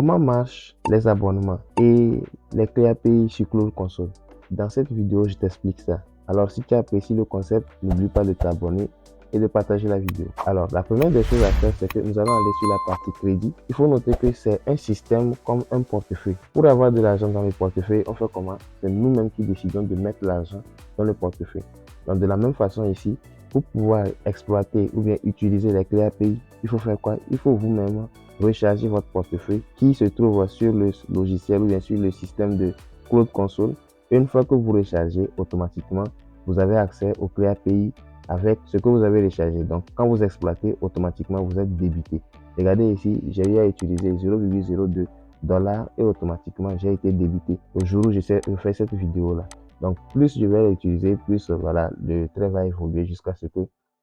Comment marchent les abonnements et les clés API sur Cloud Console? Dans cette vidéo, je t'explique ça. Alors, si tu apprécies le concept, n'oublie pas de t'abonner et de partager la vidéo. Alors, la première des choses à faire, c'est que nous allons aller sur la partie crédit. Il faut noter que c'est un système comme un portefeuille. Pour avoir de l'argent dans le portefeuille, on fait comment? C'est nous-mêmes qui décidons de mettre l'argent dans le portefeuille. Donc, de la même façon ici, pour pouvoir exploiter ou bien utiliser les clés API, il faut faire quoi? Il faut vous-même recharger votre portefeuille qui se trouve sur le logiciel ou bien sur le système de Cloud Console. Une fois que vous rechargez, automatiquement, vous avez accès aux clés API avec ce que vous avez rechargé. Donc, quand vous exploitez, automatiquement, vous êtes débité. Regardez ici, j'ai eu à utiliser 0,02 $ et automatiquement, j'ai été débité au jour où je fais cette vidéo-là. Donc, plus je vais l'utiliser, plus voilà, le trait va évoluer jusqu'à ce que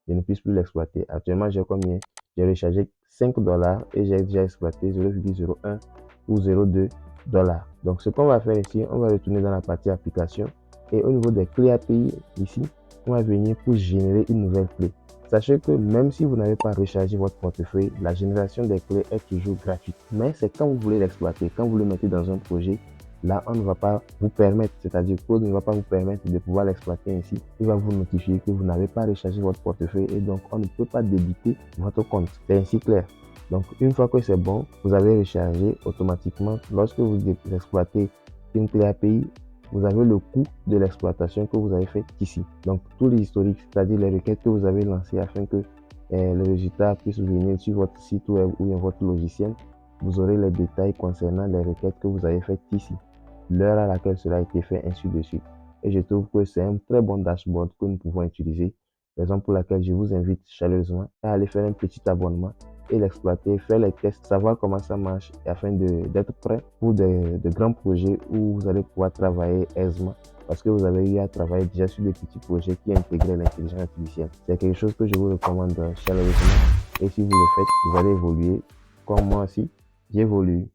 je ne puisse plus l'exploiter. Actuellement, j'ai combien? J'ai rechargé 5 $ et j'ai déjà exploité 0,01 ou 0,2 $. Donc, ce qu'on va faire ici, on va retourner dans la partie application et au niveau des clés API ici, on va venir pour générer une nouvelle clé. Sachez que même si vous n'avez pas rechargé votre portefeuille, la génération des clés est toujours gratuite. Mais c'est quand vous voulez l'exploiter, quand vous le mettez dans un projet, là, on ne va pas vous permettre, c'est-à-dire Cloud ne va pas vous permettre de pouvoir l'exploiter ainsi. Il va vous notifier que vous n'avez pas rechargé votre portefeuille et donc on ne peut pas débiter votre compte. C'est ainsi clair. Donc, une fois que c'est bon, vous avez rechargé automatiquement. Lorsque vous exploitez une clé API, vous avez le coût de l'exploitation que vous avez fait ici. Donc, tous les historiques, c'est-à-dire les requêtes que vous avez lancées afin que le résultat puisse venir sur votre site web ou bien votre logiciel, vous aurez les détails concernant les requêtes que vous avez faites ici, l'heure à laquelle cela a été fait, ainsi de suite. Et je trouve que c'est un très bon dashboard que nous pouvons utiliser, raison pour laquelle je vous invite chaleureusement à aller faire un petit abonnement et l'exploiter, faire les tests, savoir comment ça marche afin d'être prêt pour de grands projets où vous allez pouvoir travailler aisément parce que vous avez eu à travailler déjà sur des petits projets qui intégraient l'intelligence artificielle. C'est quelque chose que je vous recommande chaleureusement et si vous le faites, vous allez évoluer comme moi aussi, j'évolue.